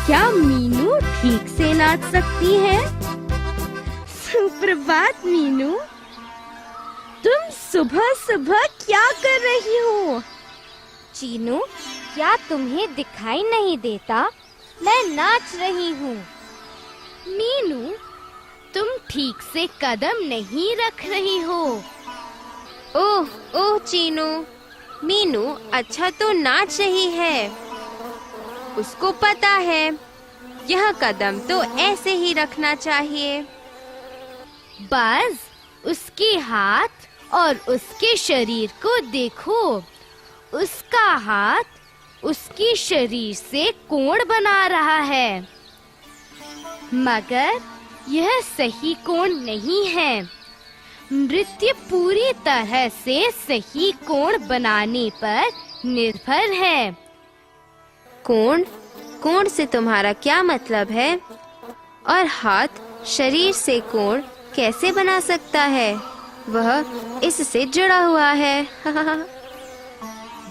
क्या मीनू ठीक से नाच सकती है? सुप्रभात मीनू, तुम सुबह सुबह क्या कर रही हो? चीनू, क्या तुम्हें दिखाई नहीं देता? मैं नाच रही हूँ। मीनू, तुम ठीक से कदम नहीं रख रही हो। ओह ओह चीनू, मीनू अच्छा तो नाच रही है। उसको पता है यह कदम तो ऐसे ही रखना चाहिए। बस उसके हाथ और उसके शरीर को देखो। उसका हाथ उसकी शरीर से कोण बना रहा है, मगर यह सही कोण नहीं है। नृत्य पूरी तरह से सही कोण बनाने पर निर्भर है। कोण? कोण से तुम्हारा क्या मतलब है? और हाथ शरीर से कोण कैसे बना सकता है? वह इससे जुड़ा हुआ है।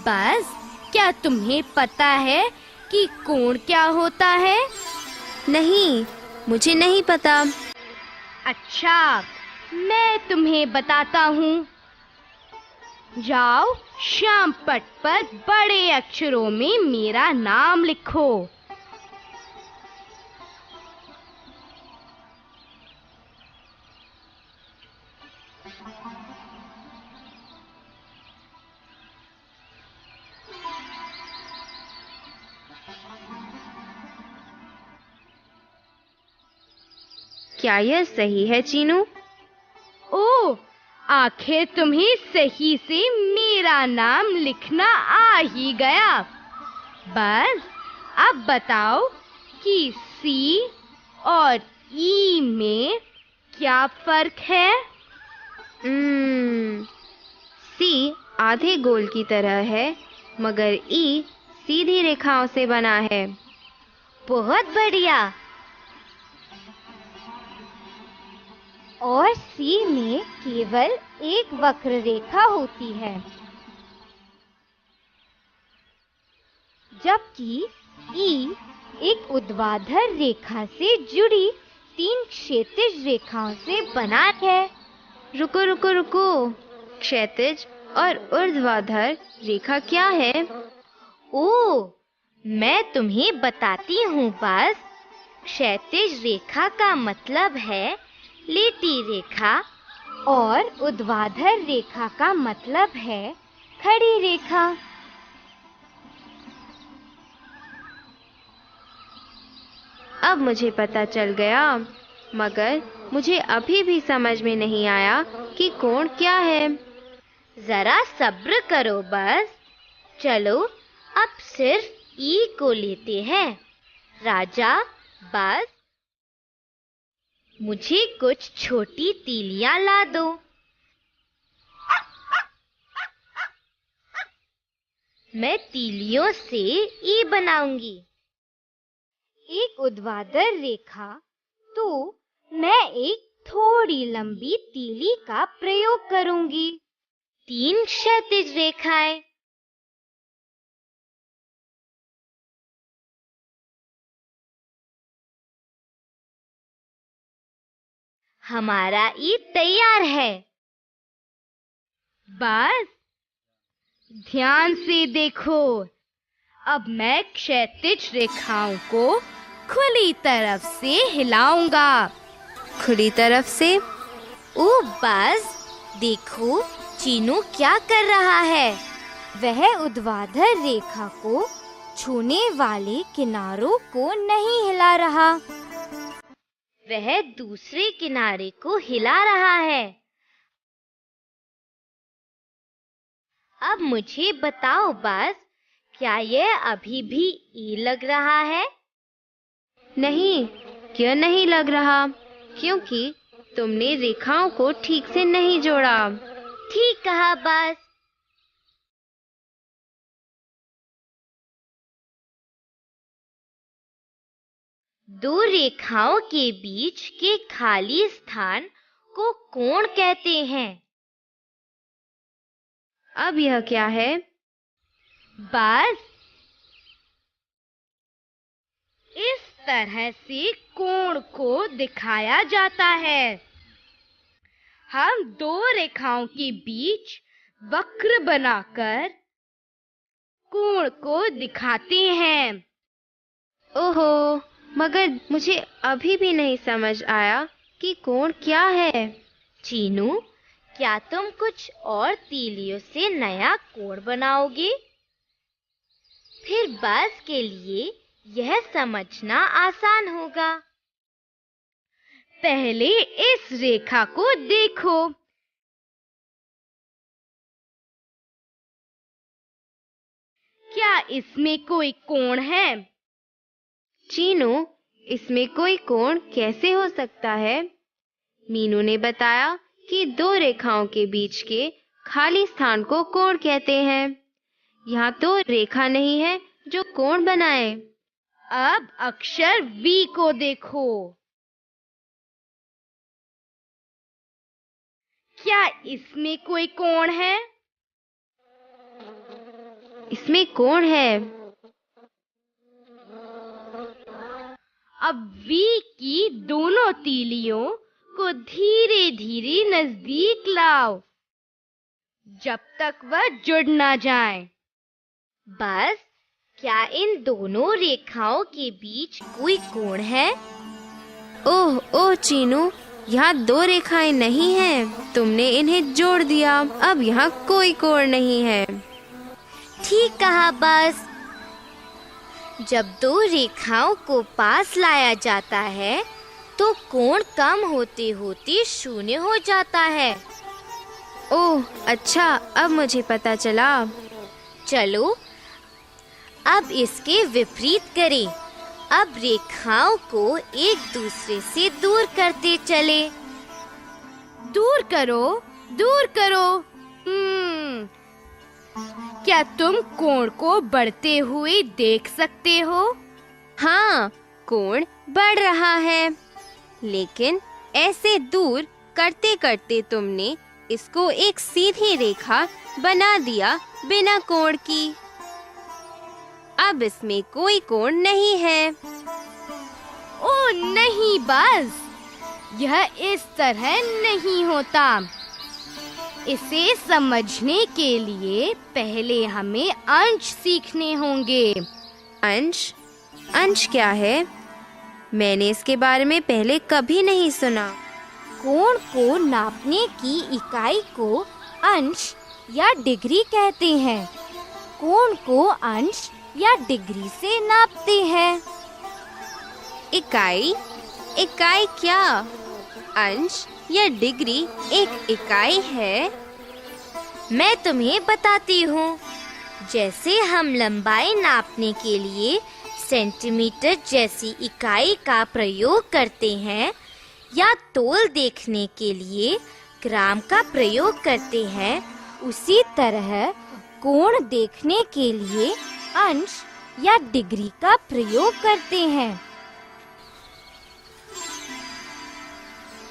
बस, क्या तुम्हें पता है कि कोण क्या होता है? नहीं, मुझे नहीं पता। अच्छा, मैं तुम्हें बताता हूँ। जाओ, श्याम पट पर बड़े अक्षरों में मेरा नाम लिखो। क्या यह सही है चीनू? ओह, आखिर तुम्हें सही से मेरा नाम लिखना आ ही गया। बस, अब बताओ कि सी और ई में क्या फर्क है? सी आधे गोल की तरह है, मगर ई सीधी रेखाओं से बना है। बहुत बढ़िया। और सी में केवल एक वक्र रेखा होती है, जबकि ई एक ऊर्ध्वाधर रेखा से जुड़ी 3 क्षैतिज रेखाओं से बना है। रुको रुको रुको, क्षैतिज और ऊर्ध्वाधर रेखा क्या है? ओह, मैं तुम्हें बताती हूँ। बस, क्षैतिज रेखा का मतलब है लेटी रेखा और ऊर्ध्वाधर रेखा का मतलब है खड़ी रेखा। अब मुझे पता चल गया, मगर मुझे अभी भी समझ में नहीं आया कि कोण क्या है। जरा सब्र करो। बस चलो, अब सिर्फ ई को लेते हैं। राजा, बस मुझे कुछ छोटी तीलियां ला दो। मैं तीलियों से ई बनाऊंगी। एक ऊर्ध्वाधर रेखा, तो मैं एक थोड़ी लंबी तीली का प्रयोग करूंगी। 3 क्षैतिज रेखाएं। हमारा ई तैयार है। बस, ध्यान से देखो। अब मैं क्षैतिज रेखाओं को खुली तरफ से हिलाऊंगा। खुली तरफ से? ओ बस, देखो चीनू क्या कर रहा है। वह ऊर्ध्वाधर रेखा को छूने वाले किनारों को नहीं हिला रहा, वह दूसरे किनारे को हिला रहा है। अब मुझे बताओ बस, क्या यह अभी भी ई लग रहा है? नहीं, क्यों नहीं लग रहा? क्योंकि तुमने रेखाओं को ठीक से नहीं जोड़ा। ठीक कहा। बस दो रेखाओं के बीच के खाली स्थान को कोण कहते हैं। अब यह क्या है? बस, इस तरह से कोण को दिखाया जाता है। हम दो रेखाओं के बीच वक्र बनाकर कोण को दिखाते हैं। ओहो, मगर मुझे अभी भी नहीं समझ आया कि कोण क्या है। चीनू, क्या तुम कुछ और तीलियों से नया कोण बनाओगे? फिर बज़ के लिए यह समझना आसान होगा। पहले इस रेखा को देखो। क्या इसमें कोई कोण है? चीनू, इसमें कोई कोण कैसे हो सकता है? मीनू ने बताया कि दो रेखाओं के बीच के खाली स्थान को कोण कहते हैं। यहाँ तो रेखा नहीं है जो कोण बनाए। अब अक्षर V को देखो। क्या इसमें कोई कोण है? इसमें कोण है। अब V की दोनों तीलियों को धीरे धीरे नजदीक लाओ, जब तक वह जुड़ ना जाए। बस, क्या इन दोनों रेखाओं के बीच कोई कोण है? ओह ओह चीनू, यहाँ दो रेखाएं नहीं हैं। तुमने इन्हें जोड़ दिया। अब यहाँ कोई कोण नहीं है। ठीक कहा बस। जब दो रेखाओं को पास लाया जाता है तो कोण कम होते होते शून्य हो जाता है। ओह अच्छा, अब मुझे पता चला। चलो अब इसके विपरीत करें। अब रेखाओं को एक दूसरे से दूर करते चले। दूर करो, दूर करो। क्या तुम कोण को बढ़ते हुए देख सकते हो? हाँ, कोण बढ़ रहा है, लेकिन ऐसे दूर करते करते तुमने इसको एक सीधी रेखा बना दिया बिना कोण की। अब इसमें कोई कोण नहीं है। ओ नहीं बज़, यह इस तरह नहीं होता। इसे समझने के लिए पहले हमें अंश सीखने होंगे। अंश? अंश क्या है? मैंने इसके बारे में पहले कभी नहीं सुना। कोण को नापने की इकाई को अंश या डिग्री कहते हैं। कोण को अंश या डिग्री से नापते हैं। इकाई? इकाई क्या? अंश या डिग्री एक इकाई है? मैं तुम्हें बताती हूँ। जैसे हम लंबाई नापने के लिए सेंटीमीटर जैसी इकाई का प्रयोग करते हैं या तौल देखने के लिए ग्राम का प्रयोग करते हैं, उसी तरह कोण देखने के लिए अंश या डिग्री का प्रयोग करते हैं।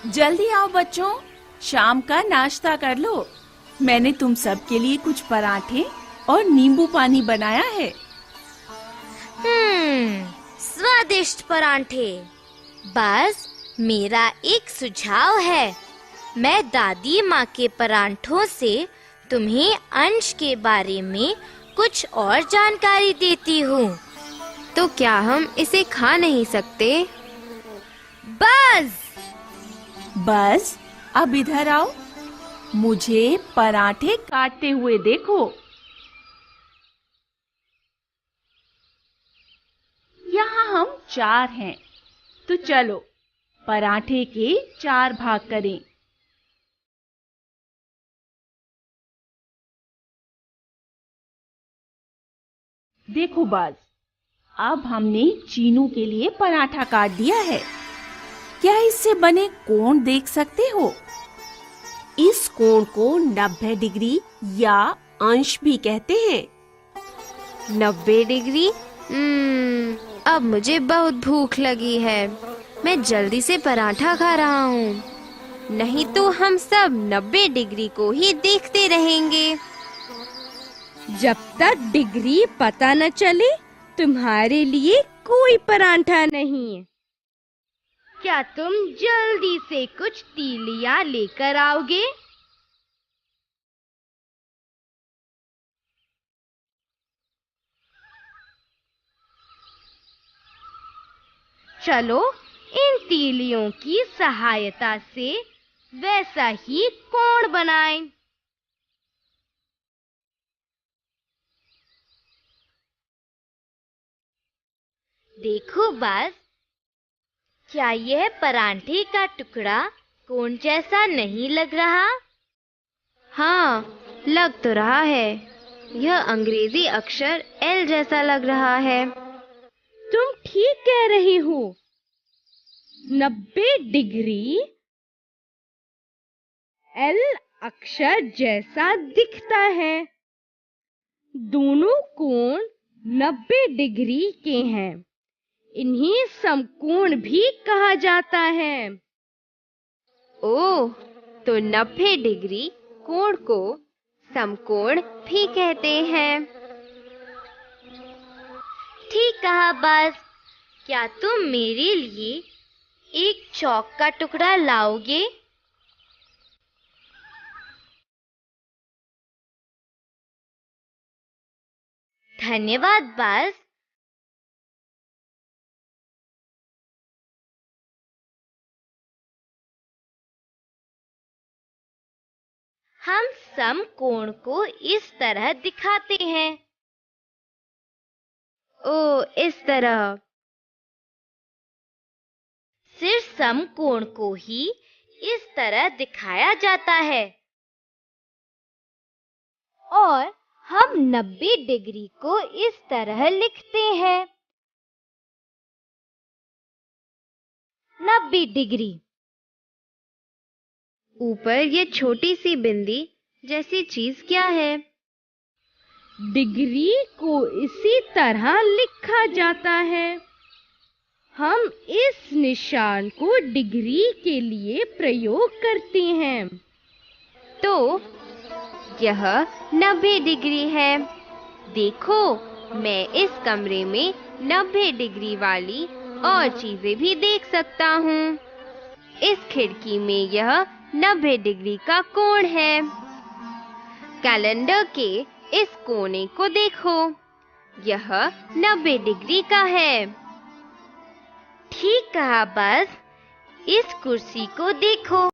जल्दी आओ बच्चों, शाम का नाश्ता कर लो। मैंने तुम सब के लिए कुछ पराठे और नींबू पानी बनाया है। स्वादिष्ट पराठे। बस मेरा एक सुझाव है। मैं दादी माँ के पराठों से तुम्हें अंश के बारे में कुछ और जानकारी देती हूँ। तो क्या हम इसे खा नहीं सकते? बज़! बस अब इधर आओ, मुझे पराठे काटते हुए देखो। यहाँ हम 4 हैं, तो चलो पराठे के 4 भाग करें। देखो बाज, अब हमने चीनू के लिए पराठा काट दिया है। क्या इससे बने कोण देख सकते हो? इस कोण को 90 डिग्री या अंश भी कहते हैं। 90 डिग्री? अब मुझे बहुत भूख लगी है। मैं जल्दी से पराठा खा रहा हूँ, नहीं तो हम सब 90 डिग्री को ही देखते रहेंगे। जब तक डिग्री पता न चले, तुम्हारे लिए कोई परांठा नहीं। क्या तुम जल्दी से कुछ तीलियां लेकर आओगे? चलो इन तीलियों की सहायता से वैसा ही कोण बनाएं। देखो बाज, क्या यह परांठे का टुकड़ा कोण जैसा नहीं लग रहा? हाँ, लग तो रहा है। यह अंग्रेजी अक्षर एल जैसा लग रहा है। तुम ठीक कह रही हो। 90 डिग्री एल अक्षर जैसा दिखता है। दोनों कोण 90 डिग्री के हैं। इन्हीं समकोण भी कहा जाता है। ओह, तो 90 डिग्री कोण को समकोण भी कहते हैं। ठीक कहा बाज। क्या तुम मेरे लिए एक चौक का टुकड़ा लाओगे? धन्यवाद बाज। हम समकोण को इस तरह दिखाते हैं। ओह, इस तरह। सिर्फ समकोण को ही इस तरह दिखाया जाता है। और हम 90 डिग्री को इस तरह लिखते हैं। 90 डिग्री। ऊपर ये छोटी सी बिंदी जैसी चीज क्या है? डिग्री को इसी तरह लिखा जाता है। हम इस निशान को डिग्री के लिए प्रयोग करते हैं। तो यह 90 डिग्री है। देखो, मैं इस कमरे में 90 डिग्री वाली और चीजें भी देख सकता हूँ। इस खिड़की में यह 90 डिग्री का कोण है। कैलेंडर के इस कोने को देखो, यह 90 डिग्री का है। ठीक कहा बाज। इस कुर्सी को देखो,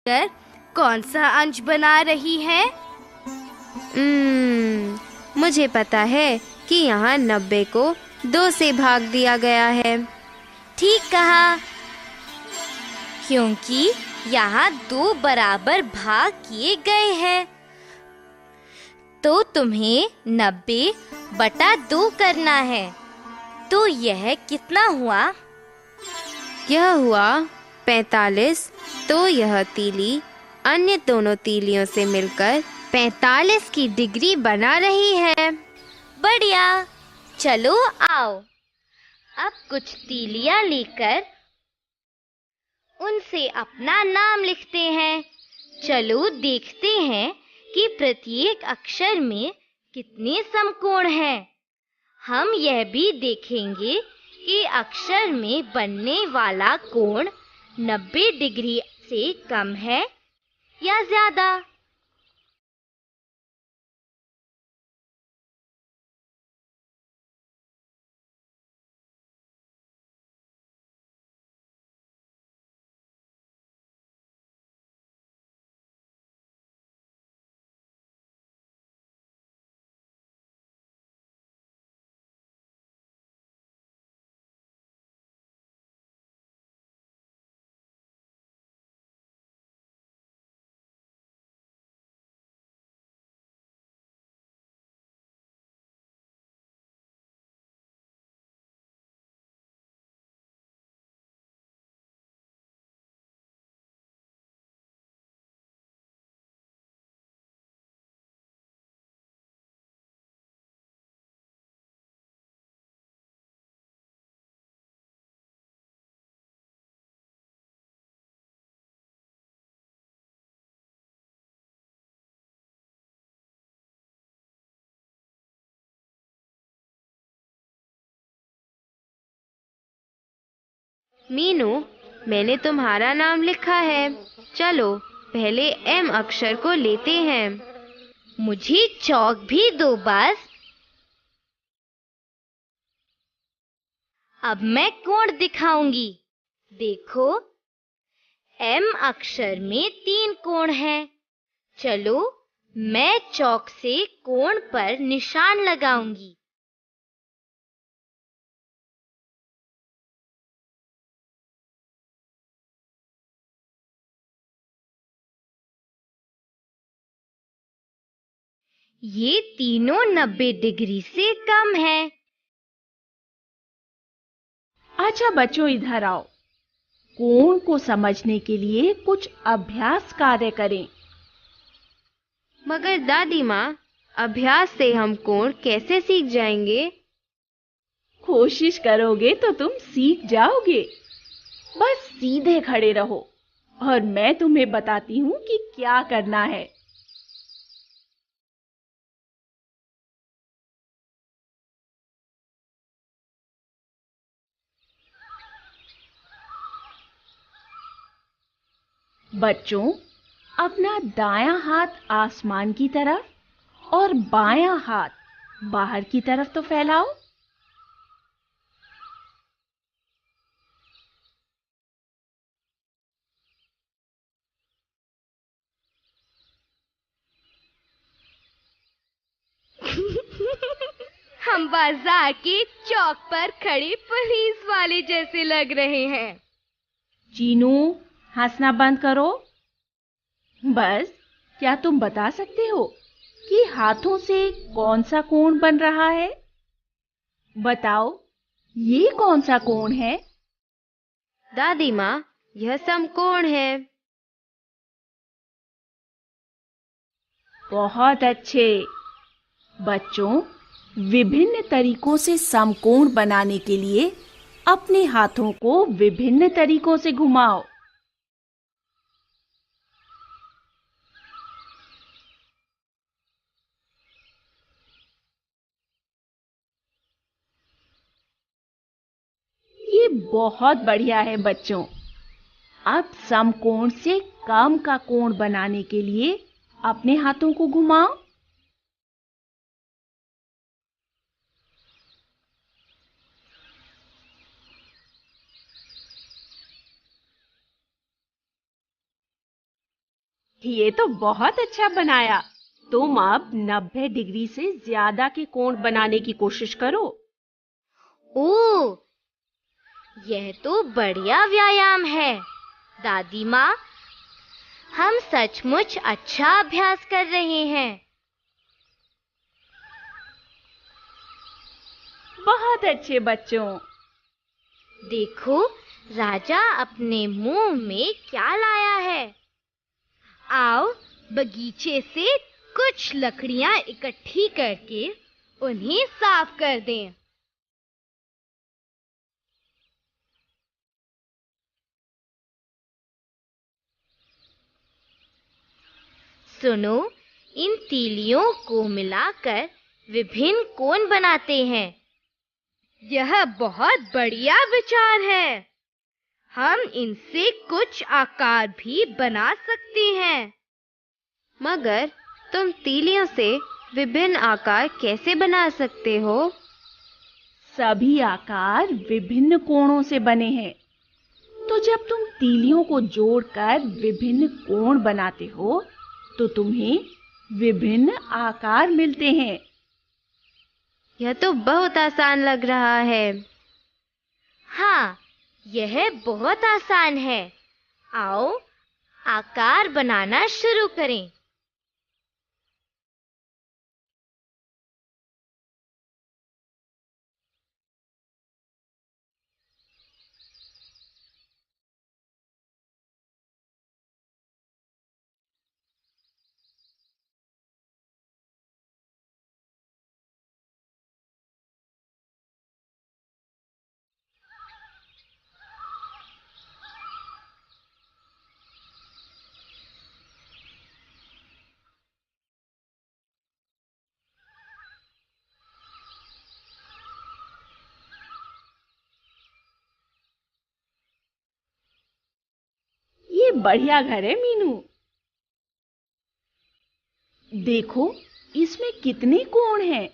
मिलकर कौन सा अंश बना रही है? मुझे पता है कि यहाँ 90 को 2 से भाग दिया गया है। ठीक कहा, क्योंकि यहाँ 2 बराबर भाग किए गए हैं। तो तुम्हें 90/2 करना है। तो यह कितना हुआ? यह हुआ 45। तो यह तीली अन्य दोनों तीलियों से मिलकर 45 की डिग्री बना रही है। बढ़िया, चलो आओ। अब कुछ तीलियां लेकर उनसे अपना नाम लिखते हैं। चलो देखते हैं कि प्रत्येक अक्षर में कितने समकोण हैं। हम यह भी देखेंगे कि अक्षर में बनने वाला कोण 90 डिग्री से कम है या ज्यादा। मीनू, मैंने तुम्हारा नाम लिखा है। चलो पहले एम अक्षर को लेते हैं। मुझे चौक भी दो बस। अब मैं कोण दिखाऊंगी। देखो, एम अक्षर में 3 कोण हैं। चलो मैं चौक से कोण पर निशान लगाऊंगी। ये तीनों 90 डिग्री से कम है। अच्छा बच्चों, इधर आओ। कोण को समझने के लिए कुछ अभ्यास कार्य करें। मगर दादी माँ, अभ्यास से हम कोण कैसे सीख जाएंगे? कोशिश करोगे तो तुम सीख जाओगे। बस सीधे खड़े रहो और मैं तुम्हें बताती हूँ कि क्या करना है। बच्चों, अपना दायां हाथ आसमान की तरफ और बायां हाथ बाहर की तरफ तो फैलाओ। हम बाजार के चौक पर खड़े पुलिस वाले जैसे लग रहे हैं। चीनू, हंसना बंद करो। बस, क्या तुम बता सकते हो कि हाथों से कौन सा कोण बन रहा है? बताओ, ये कौन सा कोण है? दादी माँ, यह समकोण है। बहुत अच्छे। बच्चों, विभिन्न तरीकों से समकोण बनाने के लिए अपने हाथों को विभिन्न तरीकों से घुमाओ। ये बहुत बढ़िया है बच्चों। अब समकोण से कम का कोण बनाने के लिए अपने हाथों को घुमाओ। ये तो बहुत अच्छा बनाया। तुम अब 90 डिग्री से ज्यादा के कोण बनाने की कोशिश करो। ओह, यह तो बढ़िया व्यायाम है। दादी माँ, हम सचमुच अच्छा अभ्यास कर रहे हैं। बहुत अच्छे बच्चों। देखो, राजा अपने मुंह में क्या लाया है। आओ बगीचे से कुछ लकड़ियां इकट्ठी करके उन्हें साफ कर दें। सुनो, इन तीलियों को मिलाकर विभिन्न कोण बनाते हैं। यह बहुत बढ़िया विचार है। हम इनसे कुछ आकार भी बना सकते हैं। मगर तुम तीलियों से विभिन्न आकार कैसे बना सकते हो? सभी आकार विभिन्न कोणों से बने हैं। तो जब तुम तीलियों को जोड़कर विभिन्न कोण बनाते हो तो तुम्हें विभिन्न आकार मिलते हैं। यह तो बहुत आसान लग रहा है। हाँ, यह बहुत आसान है। आओ, आकार बनाना शुरू करें। ये बढ़िया घर है मीनू। देखो, इसमें कितने कोण हैं।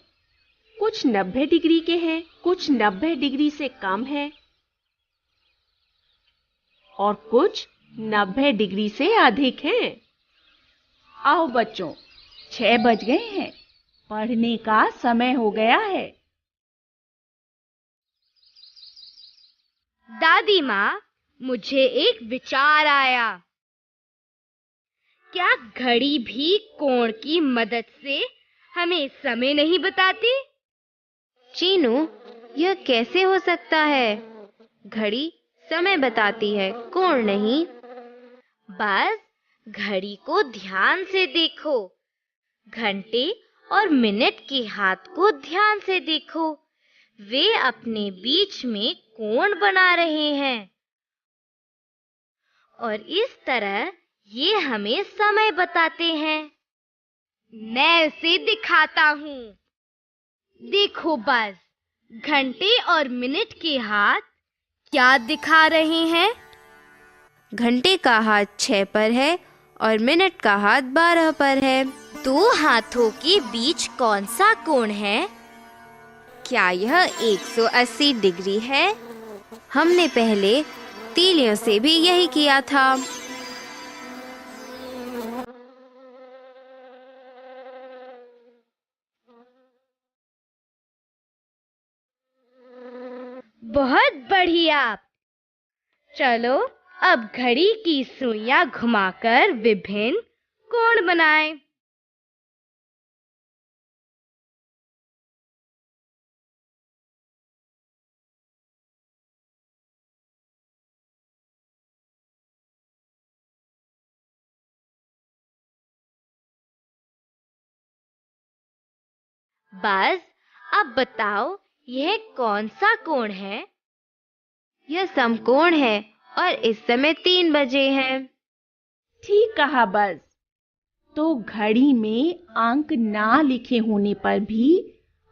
कुछ 90 डिग्री के हैं, कुछ 90 डिग्री से कम है और कुछ 90 डिग्री से अधिक हैं। आओ बच्चों, 6 बज गए हैं। पढ़ने का समय हो गया है। दादी माँ, मुझे एक विचार आया। क्या घड़ी भी कोण की मदद से हमें समय नहीं बताती? चीनू, यह कैसे हो सकता है? घड़ी समय बताती है, कोण नहीं। बस घड़ी को ध्यान से देखो। घंटे और मिनट के हाथ को ध्यान से देखो। वे अपने बीच में कोण बना रहे हैं और इस तरह ये हमें समय बताते हैं। मैं इसे दिखाता हूँ। देखो बस, घंटे और मिनट के हाथ क्या दिखा रहे हैं? घंटे का हाथ 6 पर है और मिनट का हाथ 12 पर है। दो हाथों के बीच कौन सा कोण है? क्या यह 180 डिग्री है? हमने पहले तीलियों से भी यही किया था। बहुत बढ़िया। चलो अब घड़ी की सुइयां घुमाकर विभिन्न कोण बनाएं। बस अब बताओ, यह कौन सा कोण है? यह समकोण है और इस समय 3 बजे हैं। ठीक कहा बस। तो घड़ी में अंक ना लिखे होने पर भी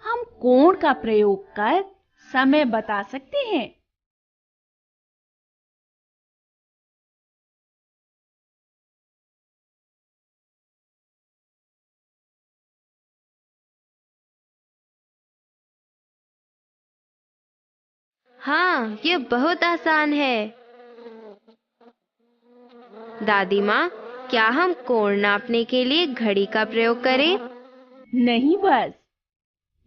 हम कोण का प्रयोग कर समय बता सकते हैं। हाँ, यह बहुत आसान है। दादी माँ, क्या हम कोण नापने के लिए घड़ी का प्रयोग करें? नहीं बस,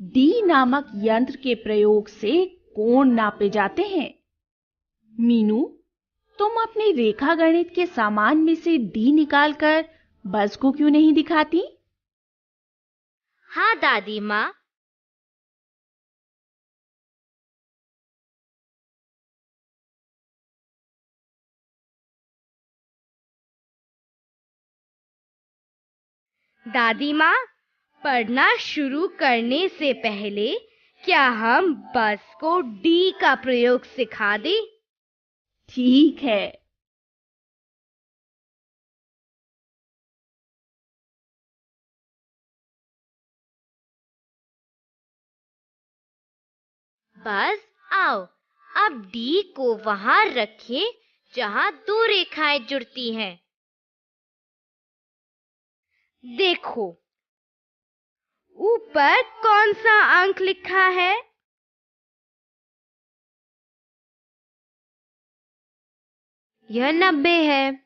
डी नामक यंत्र के प्रयोग से कोण नापे जाते हैं। मीनू, तुम अपने रेखा गणित के सामान में से डी निकालकर बस को क्यों नहीं दिखाती? हाँ दादी माँ। दादी माँ, पढ़ना शुरू करने से पहले क्या हम बस को डी का प्रयोग सिखा दें? ठीक है। बस आओ, अब डी को वहां रखें जहां दो रेखाएं जुड़ती हैं। देखो, ऊपर कौन सा अंक लिखा है? यह 90 है।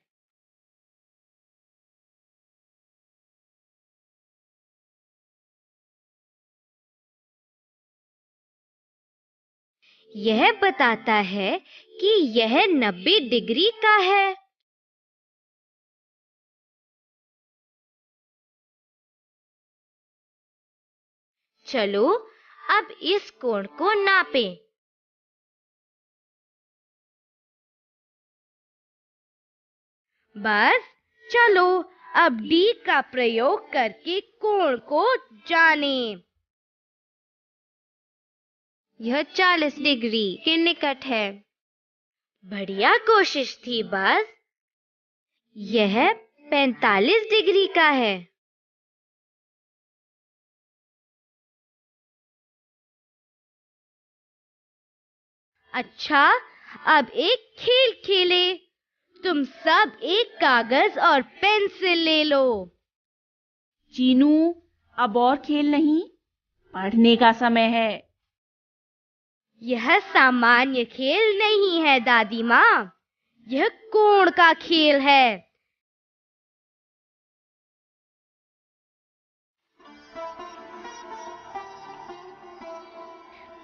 यह बताता है कि यह 90 डिग्री का है। चलो अब इस कोण को नापें। बस चलो अब डी का प्रयोग करके कोण को जानें। यह 40 डिग्री के निकट है। बढ़िया कोशिश थी बस। यह 45 डिग्री का है। अच्छा, अब एक खेल खेले। तुम सब एक कागज और पेंसिल ले लो। चीनू, अब और खेल नहीं, पढ़ने का समय है। यह सामान्य खेल नहीं है दादी माँ, यह कोण का खेल है।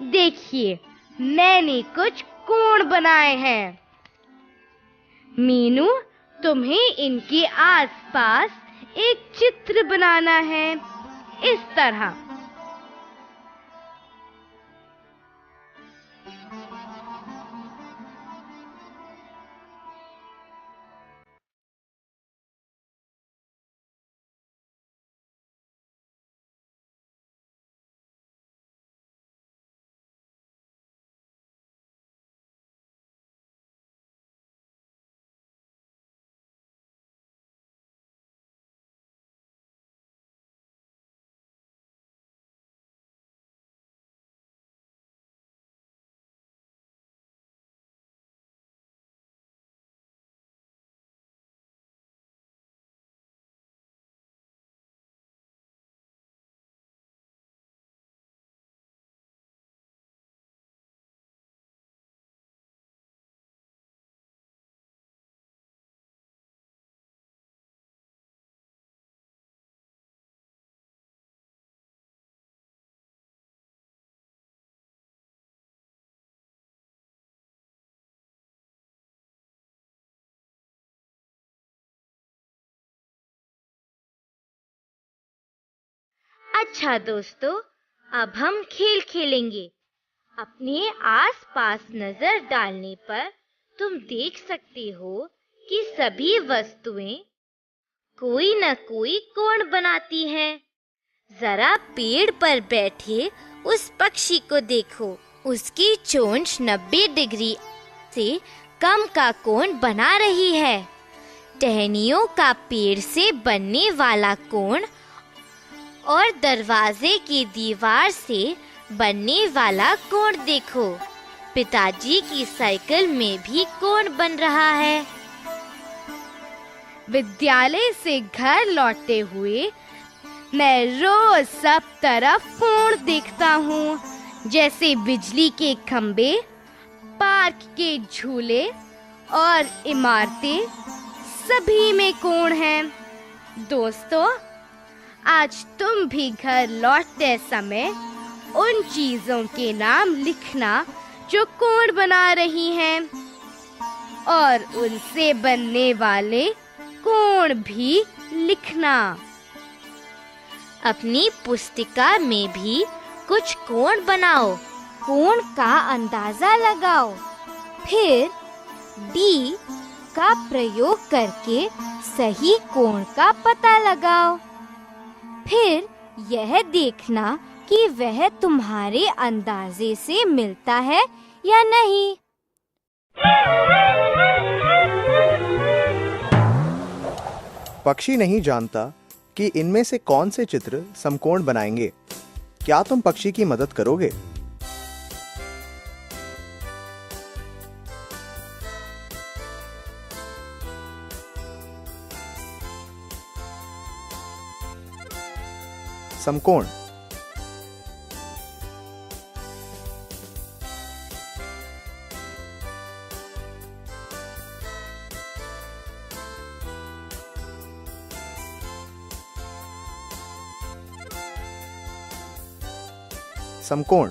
देखिए, मैंने कुछ कोण बनाए हैं। मीनू, तुम्हें इनके आसपास एक चित्र बनाना है, इस तरह। अच्छा दोस्तों, अब हम खेल खेलेंगे। अपने आसपास नजर डालने पर तुम देख सकते हो कि सभी वस्तुएं कोई न कोई कोण बनाती हैं। जरा पेड़ पर बैठे उस पक्षी को देखो, उसकी चोंच 90 डिग्री से कम का कोण बना रही है। टहनियों का पेड़ से बनने वाला कोण और दरवाजे की दीवार से बनने वाला कोण देखो। पिताजी की साइकिल में भी कोण बन रहा है। विद्यालय से घर लौटते हुए मैं रोज सब तरफ कोण देखता हूँ, जैसे बिजली के खंबे, पार्क के झूले और इमारतें। सभी में कोण है। दोस्तों, आज तुम भी घर लौटते समय उन चीजों के नाम लिखना जो कोण बना रही हैं, और उनसे बनने वाले कोण भी लिखना। अपनी पुस्तिका में भी कुछ कोण बनाओ, कोण का अंदाजा लगाओ, फिर डी का प्रयोग करके सही कोण का पता लगाओ। फिर यह देखना कि वह तुम्हारे अंदाजे से मिलता है या नहीं। पक्षी नहीं जानता कि इनमें से कौन से चित्र समकोण बनाएंगे। क्या तुम पक्षी की मदद करोगे? समकोण। समकोण।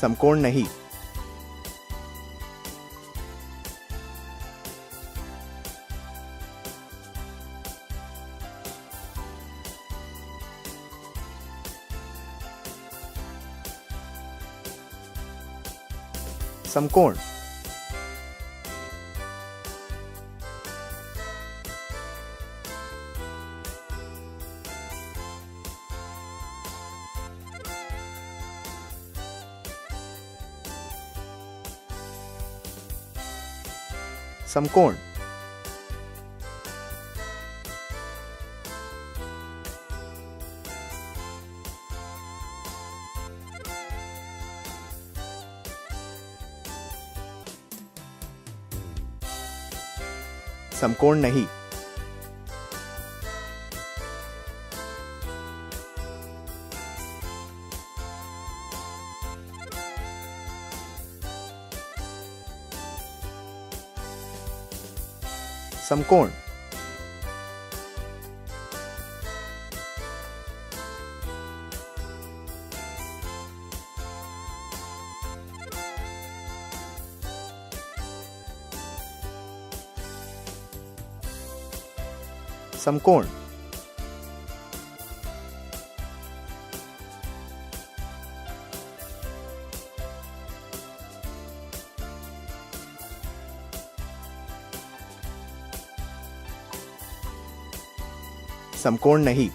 समकोण नहीं। समकोण। समकोण। समकोण नहीं। समकोण। समकोण। समकोण नहीं।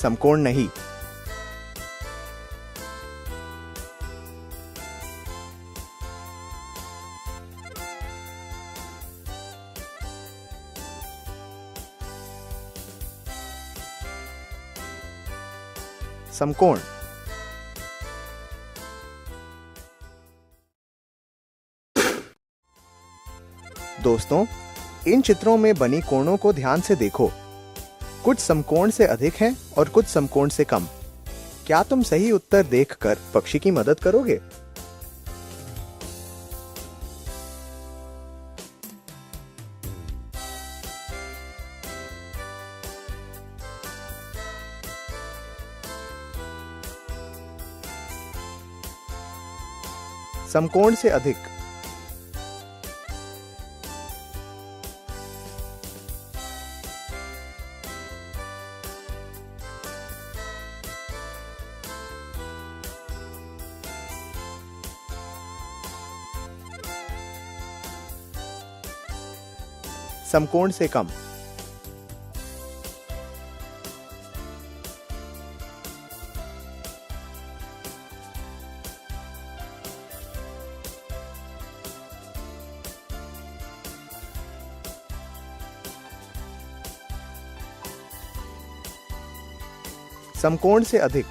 समकोण नहीं। समकोण। दोस्तों, इन चित्रों में बनी कोणों को ध्यान से देखो। कुछ समकोण से अधिक हैं और कुछ समकोण से कम। क्या तुम सही उत्तर देखकर पक्षी की मदद करोगे? समकोण से अधिक। समकोण से कम। समकोण से अधिक।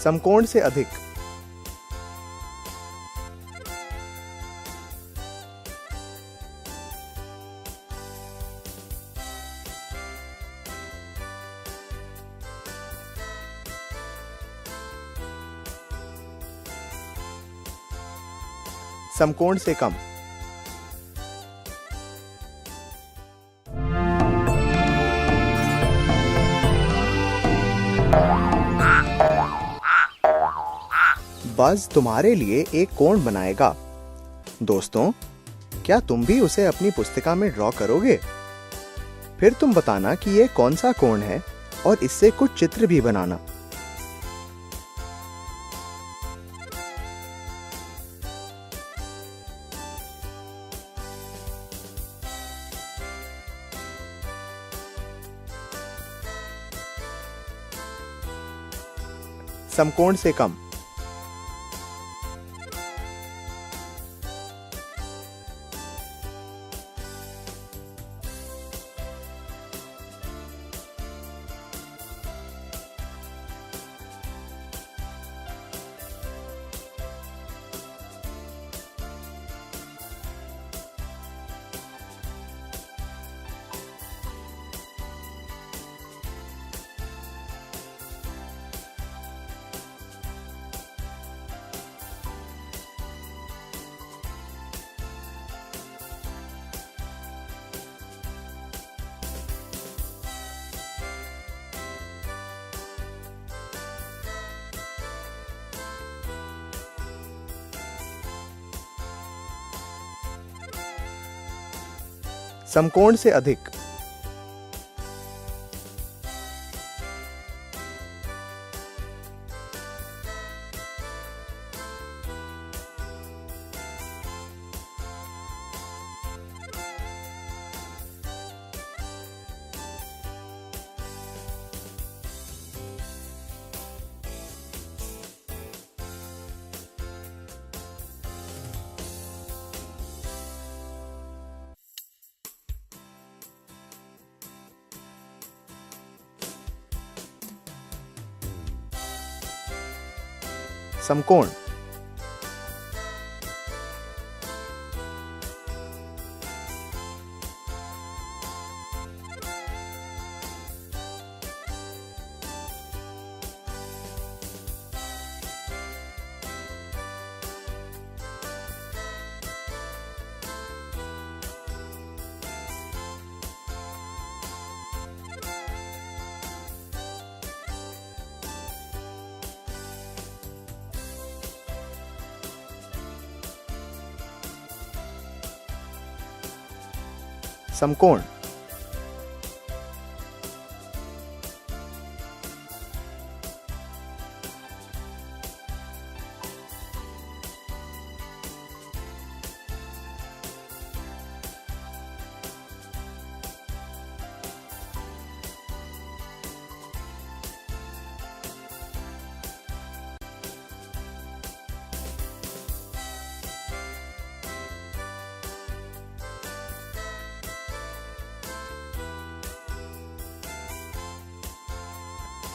समकोण से अधिक। समकोण से कम। बज़ तुम्हारे लिए एक कोण बनाएगा। दोस्तों, क्या तुम भी उसे अपनी पुस्तिका में ड्रॉ करोगे? फिर तुम बताना कि ये कौन सा कोण है और इससे कुछ चित्र भी बनाना। समकोण से कम। समकोण से अधिक। समकोण। समकोण।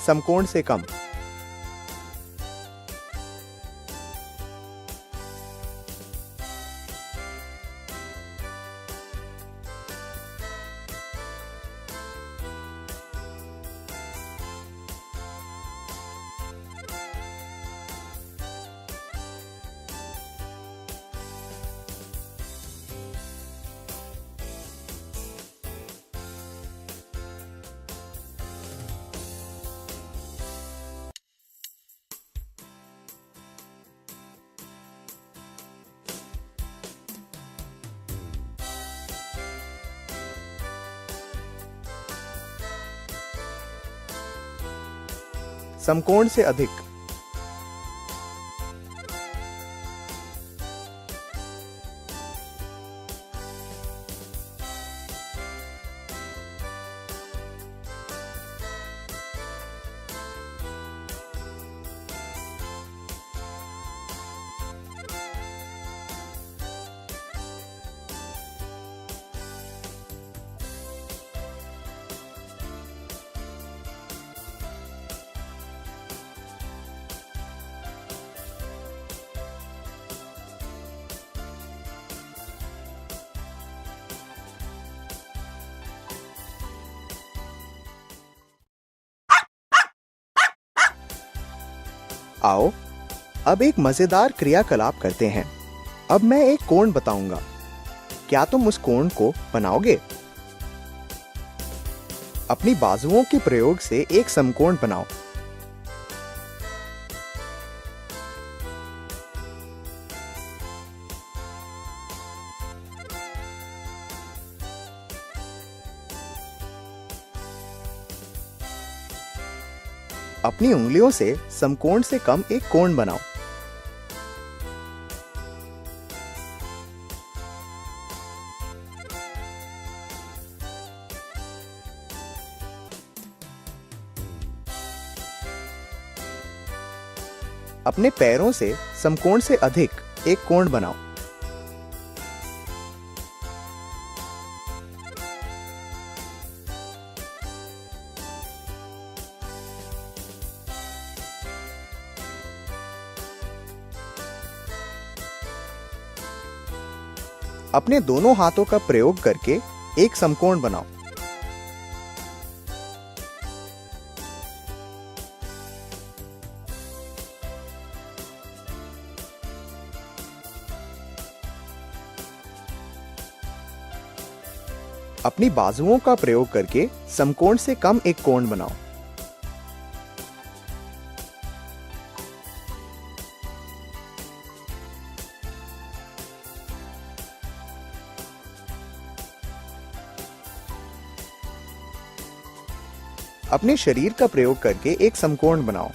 समकोण से कम। समकोण से अधिक। आओ अब एक मजेदार क्रियाकलाप करते हैं। अब मैं एक कोण बताऊंगा, क्या तुम उस कोण को बनाओगे? अपनी बाजुओं के प्रयोग से एक समकोण बनाओ। अपनी उंगलियों से समकोण से कम एक कोण बनाओ। अपने पैरों से समकोण से अधिक एक कोण बनाओ। अपने दोनों हाथों का प्रयोग करके एक समकोण बनाओ। अपनी बाजुओं का प्रयोग करके समकोण से कम एक कोण बनाओ। अपने शरीर का प्रयोग करके एक समकोण बनाओ।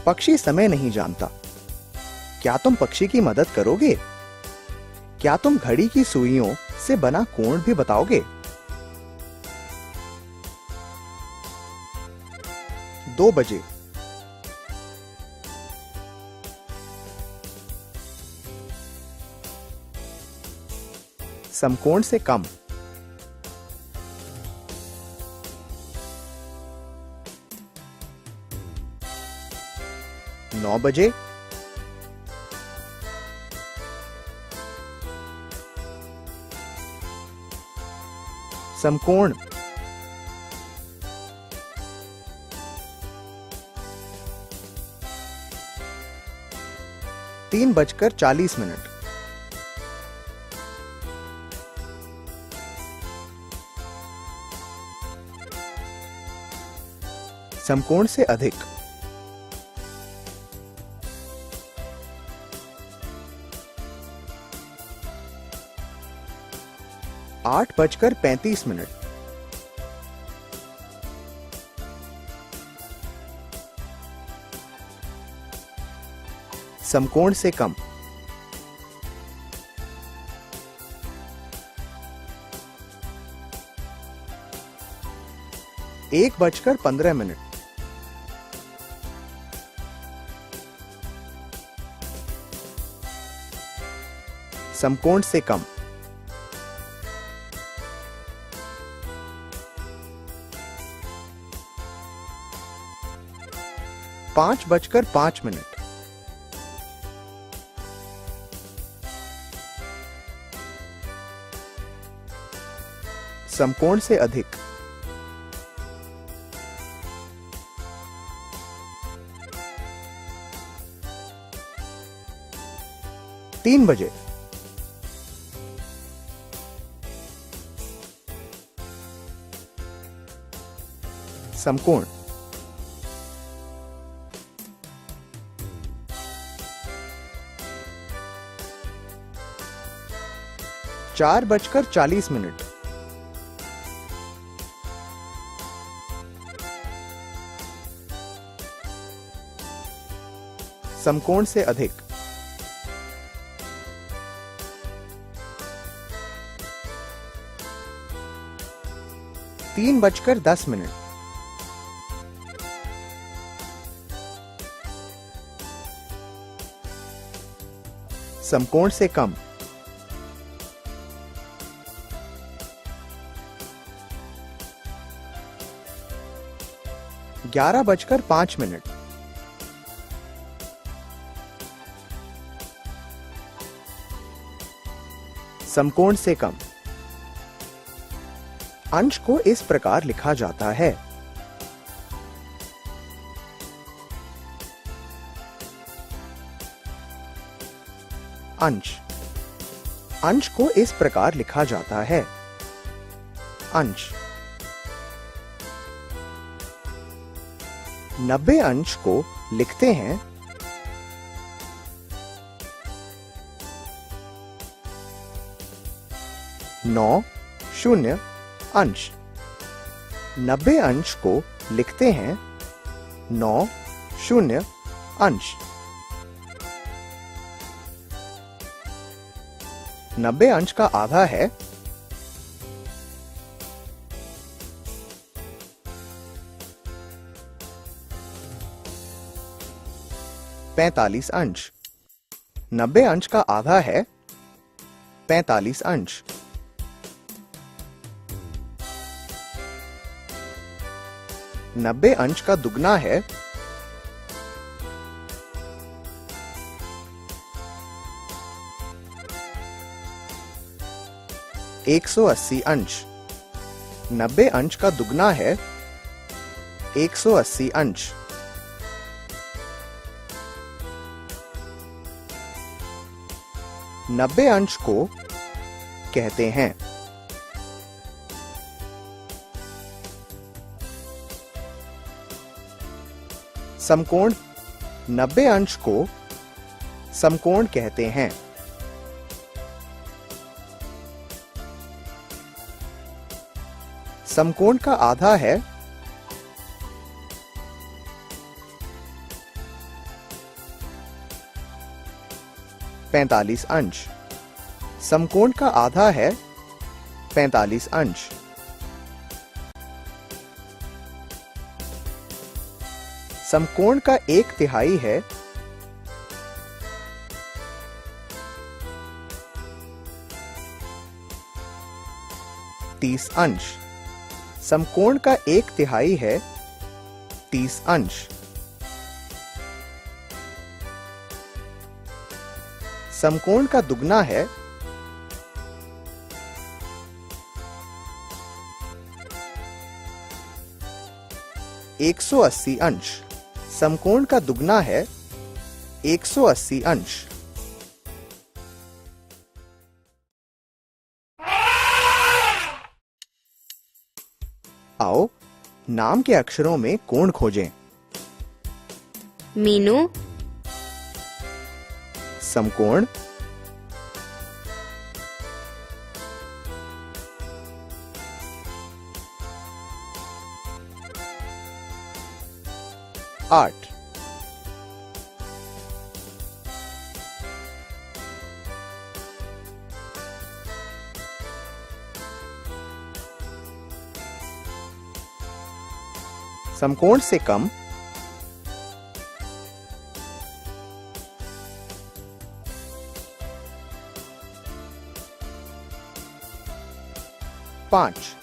पक्षी समय नहीं जानता। क्या तुम पक्षी की मदद करोगे? क्या तुम घड़ी की सुइयों से बना कोण भी बताओगे? 2 बजे। समकोण से कम। 9 बजे। समकोण। 3:40। समकोण से अधिक। 8:35। समकोण से कम। 1:15। समकोण से कम। 5:05। समकोण से अधिक। 3 बजे। समकोण। 4:40। समकोण से अधिक। 3:10। समकोण से कम। 11:05। समकोण से कम। अंश को इस प्रकार लिखा जाता है। अंश। अंश को इस प्रकार लिखा जाता है। अंश। 90 अंश को लिखते हैं 90 अंश। 90 अंश को लिखते हैं 90 अंश। 90 अंश का आधा है 45 अंश। 90 अंश का आधा है 45 अंश। 90 अंश का दुगना है 180 अंश। 90 अंश का दुगना है 180 अंश। 90 अंश को कहते हैं समकोण। 90 अंश को समकोण कहते हैं। समकोण का आधा है 45 अंश। समकोण का आधा है 45 अंश। समकोण का 1/3 है 30 अंश। समकोण का 1/3 है 30 अंश। समकोण का दुगना है 180 अंश। समकोण का दुगना है 180 अंश। आओ नाम के अक्षरों में कोण खोजें। मीनू, समकोण, आठ, समकोण से कम, 5,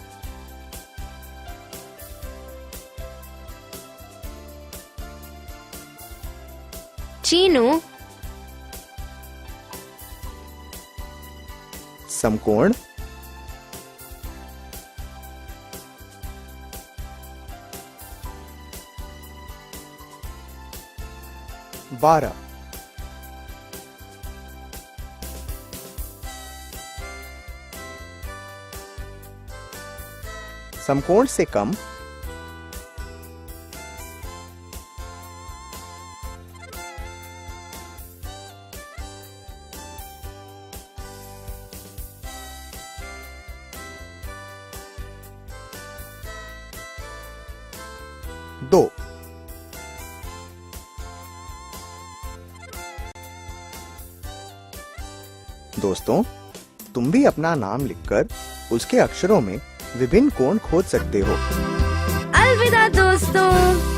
चीनू, समकोण, 12, समकोण से कम, 2, दोस्तों तुम भी अपना नाम लिखकर उसके अक्षरों में विभिन्न कोण खोज सकते हो। अलविदा दोस्तों।